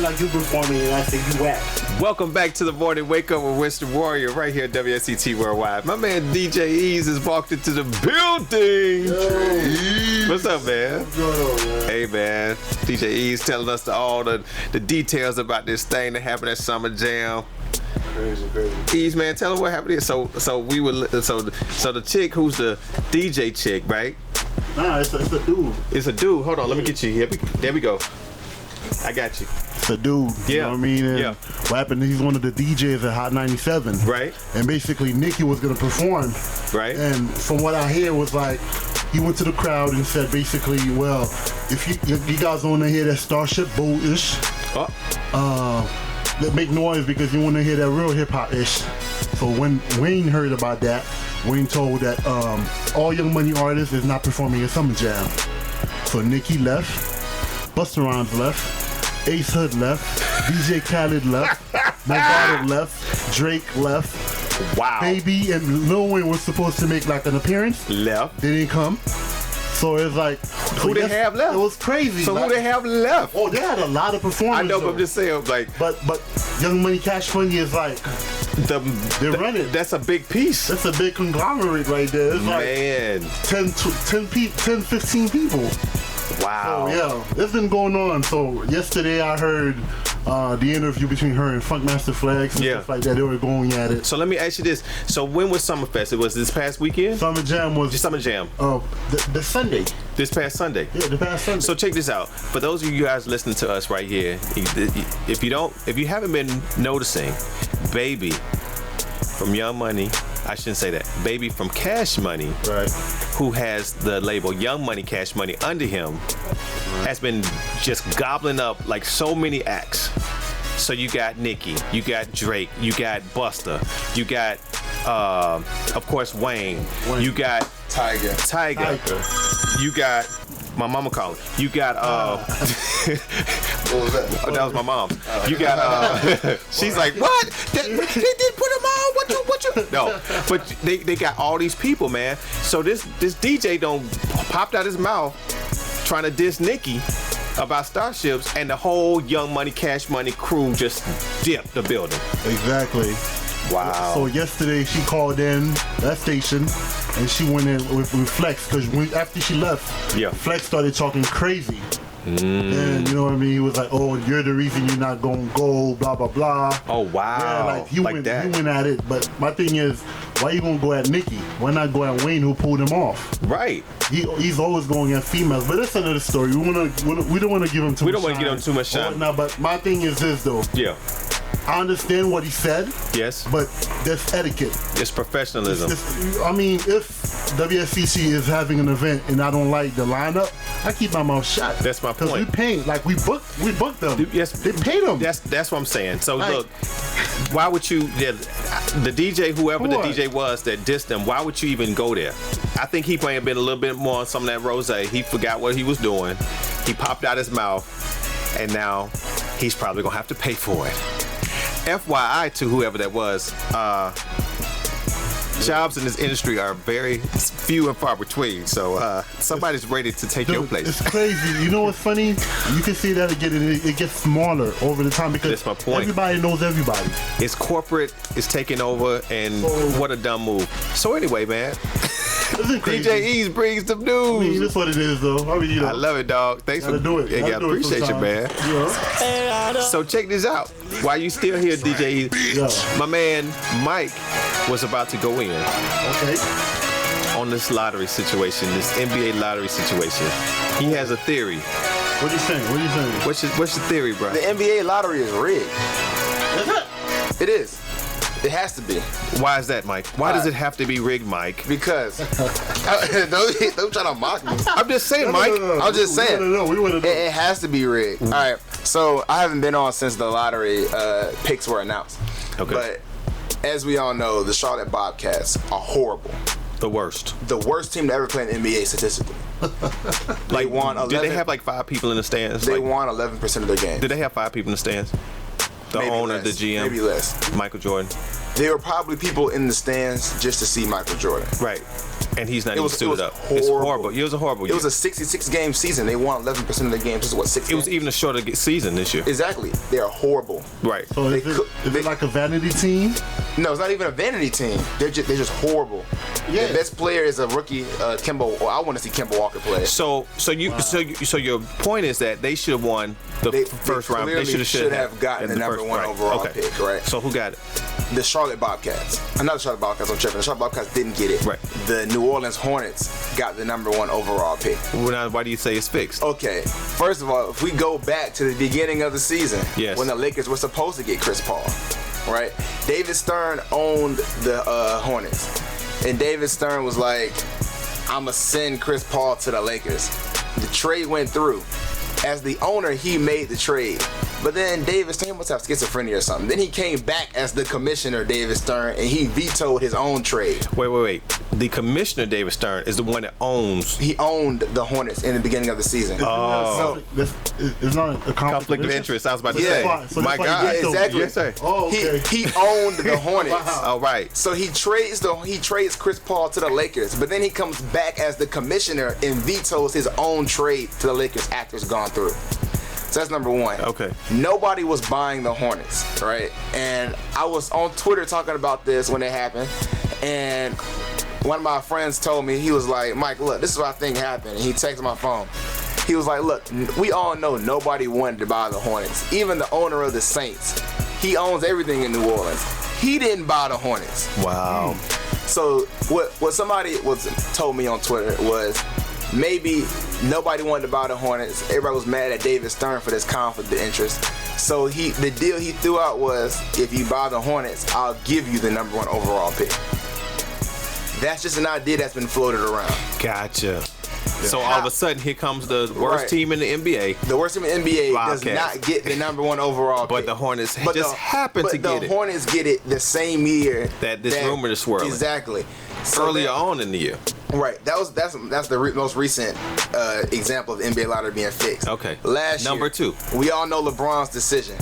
sound like you performing and I say you whack. Welcome back to the morning wake up with Winston Warrior right here at WSCT Worldwide. My man DJ Ease has walked into the building. Yo. What's up, man? What's going on, man? Hey, man. DJ Ease telling us all the details about this thing that happened at Summer Jam. Crazy. Ease, man, tell them what happened here. So the chick who's the DJ chick, right? Nah, it's a dude. It's a dude. Hold on, let me get you here. There we go. I got you. It's a dude. Yeah. You know what I mean? And Yeah. what happened, he's one of the DJs at Hot 97. Right. And basically, Nicki was going to perform. Right. And from what I hear was like, he went to the crowd and said basically, well, if you guys want to hear that Starship Boat-ish, that make noise because you want to hear that real hip-hop-ish. So when Wayne heard about that, Wayne told that all Young Money artists is not performing at Summer Jam. So Nicki left, Busta Rhymes left, Ace Hood left, DJ Khaled left, Movado left, Drake left. Wow. Baby and Lil Wayne was supposed to make like an appearance. Left. They didn't come. So it's like, Who they have left? It was crazy. So like, who they have left? Oh, they had a lot of performers. I know, though. but I'm just saying, like, But Young Money Cash Money is like, they run it. That's a big piece. That's a big conglomerate right there. It's Man. like 10, 15 people. Wow. Oh yeah, it's been going on. So yesterday I heard the interview between her and Funkmaster Flex and stuff like that. They were going at it. So let me ask you this. So when was Summerfest? It was this past weekend? Summer Jam was Summer Jam. The Sunday. This past Sunday. Yeah, the past Sunday. So check this out. For those of you guys listening to us right here, if you haven't been noticing, Baby from Young Money, I shouldn't say that. Baby from Cash Money, right, who has the label Young Money Cash Money under him, has been just gobbling up like so many acts. So you got Nicki, you got Drake, you got Busta, you got of course Wayne. You got Tiger. You got my mama calling. You got What was that? oh, that was my mom. You got she's like, what? They did put them on. What you? No, but they got all these people, man. So this DJ don't popped out his mouth trying to diss Nicki about Starships, and the whole Young Money Cash Money crew just dipped the building. Exactly. Wow. So yesterday she called in that station and she went in with Flex because after she left, Flex started talking crazy. And you know what I mean? He was like, "Oh, you're the reason you're not gonna go, blah blah blah." Oh wow! Yeah, like he went at it. But my thing is, why you gonna go at Nicki? Why not go at Wayne, who pulled him off? Right. He's always going at females. But that's another story. We don't want to give him too. We don't want to give him too much shine. No, but my thing is this though. Yeah. I understand what he said. Yes. But that's etiquette. It's professionalism. I mean, if WSCT is having an event and I don't like the lineup, I keep my mouth shut. That's my point. Because we pay, like we booked them. Yes. They paid them. That's what I'm saying. So look, why would you? The DJ, whoever the DJ was that dissed them, why would you even go there? I think he may have been a little bit more on some of that rosé. He forgot what he was doing. He popped out his mouth, and now he's probably gonna have to pay for it. FYI to whoever that was, jobs in this industry are very few and far between. So somebody's ready to take your place. It's crazy. You know what's funny? You can see that it gets smaller over the time because that's my point. Everybody knows everybody. It's corporate. It's taking over, and what a dumb move. So anyway, man. DJ Ease brings the news. I mean, that's what it is, though. I mean, I love it, dog. Thanks for doing it. Yeah, I appreciate you, man. Yeah. So check this out. While you still here, DJ Ease, my man Mike was about to go in. Okay. On this lottery situation, this NBA lottery situation. He has a theory. What are you saying? What's your theory, bro? The NBA lottery is rigged. Is it? It is. It has to be. Why is that, Mike? Why does it have to be rigged, Mike? Because don't try to mock me. I'm just saying, Mike. I'm just saying. We wanna know. It has to be rigged. All right. So I haven't been on since the lottery picks were announced. Okay. But as we all know, the Charlotte Bobcats are horrible. The worst. The worst team to ever play in the NBA statistically. They won 11. Did they have like 5 people in the stands? They won 11% of their games. Did they have 5 people in the stands? The maybe owner, less, the GM, maybe less. Michael Jordan. There were probably people in the stands just to see Michael Jordan. Right. And he's not even suited up. Horrible. It's horrible. It was a horrible year. It was a 66 game season. They won 11% of the games. This is what, 6 It was even a shorter season this year. Exactly. They are horrible. Right. So is it like a vanity team? No, it's not even a vanity team. They're just horrible. Yeah. The best player is a rookie, Kemba. Well, I want to see Kemba Walker play. So your point is that they should have won the first round. They should have gotten the number one overall pick, right? So who got it? The Charlotte Bobcats. Not the Charlotte Bobcats. I'm tripping. The Charlotte Bobcats didn't get it. Right. The New Orleans Hornets got the number one overall pick. Well, now, why do you say it's fixed? Okay. First of all, if we go back to the beginning of the season, yes, when the Lakers were supposed to get Chris Paul, right? David Stern owned the Hornets, and David Stern was like, "I'ma send Chris Paul to the Lakers." The trade went through. As the owner, he made the trade. But then David Stern must have schizophrenia or something. Then he came back as the commissioner, David Stern, and he vetoed his own trade. Wait. The commissioner, David Stern, is the one that owns. He owned the Hornets in the beginning of the season. So it's not a conflict of interest. I was about to Yeah. say. My God. Yeah, exactly. Yes, sir. Oh, okay. He owned the Hornets. Wow. All right. So he trades Chris Paul to the Lakers, but then he comes back as the commissioner and vetoes his own trade to the Lakers after it's gone through. So that's number one. Okay. Nobody was buying the Hornets, right? And I was on Twitter talking about this when it happened, and one of my friends told me, he was like, "Mike, look, this is what I think happened." And he texted my phone. He was like, "Look, we all know nobody wanted to buy the Hornets. Even the owner of the Saints, he owns everything in New Orleans. He didn't buy the Hornets." Wow. So what somebody told me on Twitter was, maybe nobody wanted to buy the Hornets. Everybody was mad at David Stern for this conflict of interest. So the deal he threw out was, if you buy the Hornets, I'll give you the number one overall pick. That's just an idea that's been floated around. Gotcha. So all of a sudden, here comes the worst team in the NBA. The worst team in the NBA Wildcats. does not get the number one overall But pick. the Hornets just happen to get the it. Hornets get it the same year That this rumor is swirling. Exactly. So Earlier on in the year. Right. That's the most recent example of the NBA lottery being fixed. Okay. Last Number year, 2. we all know LeBron's decision.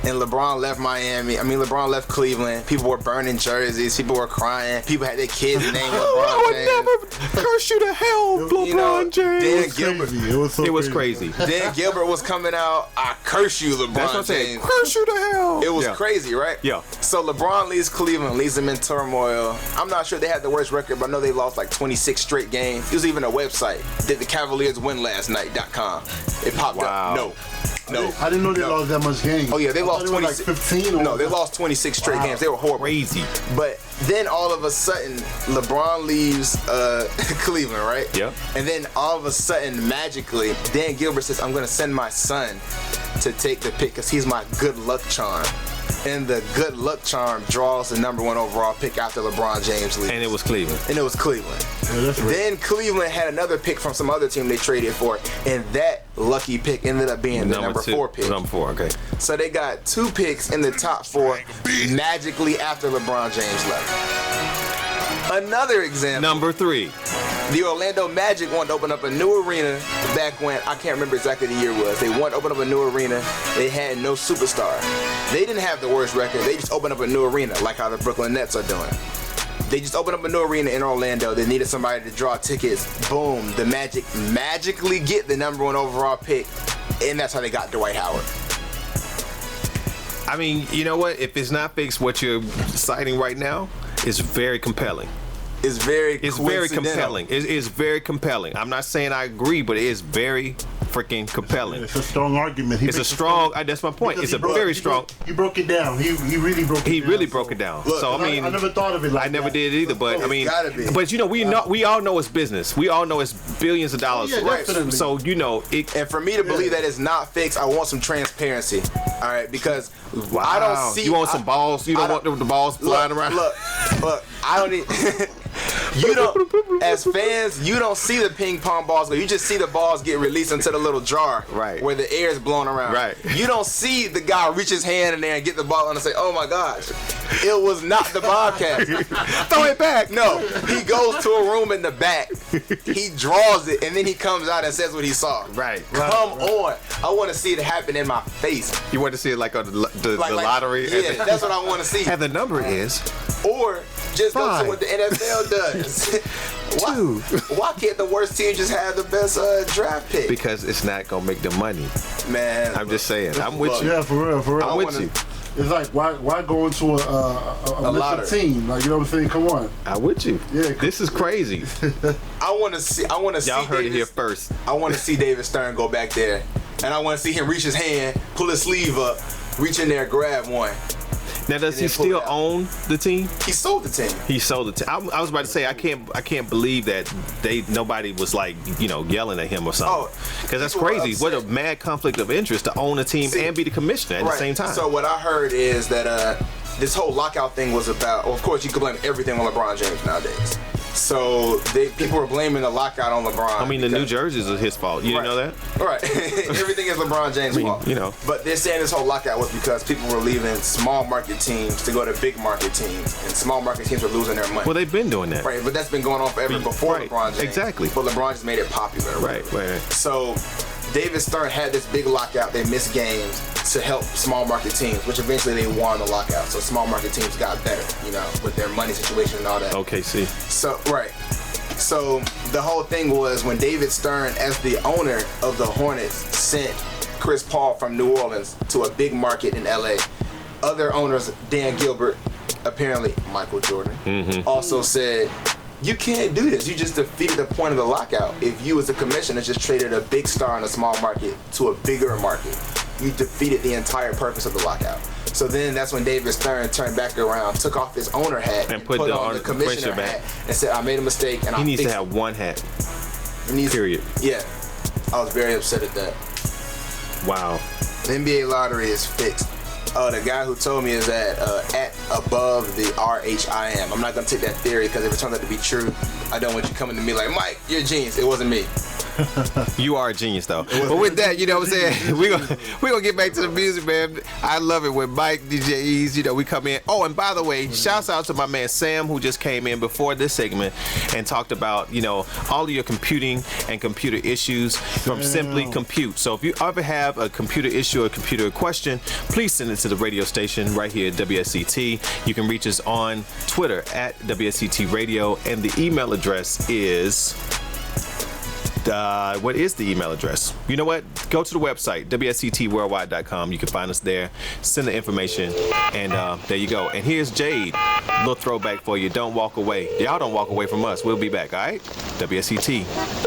And LeBron left Miami. I mean, LeBron left Cleveland. People were burning jerseys. People were crying. People had their kids named LeBron James. I would never curse you to hell, LeBron James. Dan Gilbert. It was crazy. Dan Gilbert was coming out. "I curse you, LeBron That's what I'm saying. James." Curse you to hell. It was crazy, right? Yeah. So LeBron leaves Cleveland, leaves them in turmoil. I'm not sure they had the worst record, but I know they lost like 26 straight games. It was even a website. Did the Cavaliers win last night.com. It popped Wow. up. No. I didn't know they lost that much games. Oh yeah, they lost 26. 15. No, they lost 26 straight games. They were horrible. Crazy. But then all of a sudden, LeBron leaves Cleveland, right? Yep. And then all of a sudden, magically, Dan Gilbert says, "I'm going to send my son to take the pick because he's my good luck charm." And the good luck charm draws the number one overall pick after LeBron James leaves. And it was Cleveland. Yeah, that's right. Then Cleveland had another pick from some other team they traded for, and that lucky pick ended up being the number 4 pick. Number 4, okay. So they got 2 picks in the top 4 magically after LeBron James left. Another example. Number 3. The Orlando Magic wanted to open up a new arena back when, I can't remember exactly the year was. They wanted to open up a new arena. They had no superstar. They didn't have the worst record. They just opened up a new arena, like how the Brooklyn Nets are doing. They just opened up a new arena in Orlando. They needed somebody to draw tickets. Boom. The Magic magically get the number 1 overall pick, and that's how they got Dwight Howard. I mean, you know what? If it's not fixed, what you're citing right now is very compelling. It's very compelling. It is very compelling. I'm not saying I agree, but it is very freaking compelling. It's a strong argument. It's a strong. That's my point. It's a very strong. He broke it down. He really broke it down. He really broke it down. Look, so I mean, I never thought of it like I never that. did either. But I mean, gotta be. but you know, we all know it's business. We all know it's billions of dollars. Yeah, definitely. So you know, it. And for me to believe that it's not fixed, I want some transparency. All right, because Wow. I don't see. You want some balls? You don't want the balls flying around? Look. I don't need. You don't, as fans, you don't see the ping pong balls go. You just see the balls get released into the little jar, Right. where the air is blowing around. Right. You don't see the guy reach his hand in there and get the ball and say, "Oh my gosh, it was not the Bobcats." Throw it back. No, he goes to a room in the back. He draws it, and then he comes out and says what he saw. Right. Come on. I want to see it happen in my face. You want to see it like on the Like, lottery? Yeah, that's what I want to see. And the number is. Or Just go Fine. to what the NFL does. Two. Why can't the worst team just have the best draft pick? Because it's not gonna make the money. Man, I'm just saying. I'm with you. Yeah, for real. I'm with you. It's like why go into a lottery team? Like, you know what I'm saying? Come on. I'm with you. Yeah, This is crazy. I want to see. Y'all heard it David- here first. I want to see David Stern go back there, and I want to see him reach his hand, pull his sleeve up, reach in there, grab one. Now, does And he then pull it still out. own the team? He sold the team. He sold the team. I was about to say I can't believe that nobody was like yelling at him or something. Oh, Because that's people were crazy. What a upset. mad conflict of interest to own a team See, and be the commissioner at the same time. So what I heard is that this whole lockout thing was about. Well, of course, you can blame everything on LeBron James nowadays. So people were blaming the lockout on LeBron. I mean, the New Jerseys is his fault. You didn't know that? Right. Everything is LeBron James' fault. you know. But they're saying this whole lockout was because people were leaving small market teams to go to big market teams, and small market teams were losing their money. Well, they've been doing that. Right, but that's been going on forever before Right, LeBron James. exactly. But LeBron just made it popular. Right. So David Stern had this big lockout. They missed games to help small market teams, which eventually they won the lockout. So small market teams got better, with their money situation and all that. OKC. So right. So the whole thing was when David Stern, as the owner of the Hornets, sent Chris Paul from New Orleans to a big market in LA. Other owners, Dan Gilbert, apparently Michael Jordan, also said, you can't do this. You just defeated the point of the lockout. If you as a commissioner just traded a big star in a small market to a bigger market, you defeated the entire purpose of the lockout. So then that's when David Stern turned back around, took off his owner hat, And put on the commissioner hat, and said, I made a mistake, and He I needs to fixed have one hat. it. He needs- Period. Yeah. I was very upset at that. Wow. The NBA lottery is fixed. The guy who told me is at above the RHIM. I'm not going to take that theory because if it turns out to be true, I don't want you coming to me like, Mike, you're a genius. It wasn't me. You are a genius, though. But with that, you know what I'm saying? We're gonna get back to the music, man. I love it when Mike, DJ Ease, we come in. Oh, and by the way, shouts out to my man Sam, who just came in before this segment and talked about, all of your computing and computer issues from Simply Compute. So if you ever have a computer issue or computer question, please send it to the radio station right here at WSCT. You can reach us on Twitter at WSCT Radio, and the email address is... what is the email address? You know what? Go to the website, WSCTworldwide.com. You can find us there. Send the information, and there you go. And here's Jade. A little throwback for you. Don't walk away. Y'all don't walk away from us. We'll be back, all right? WSCT.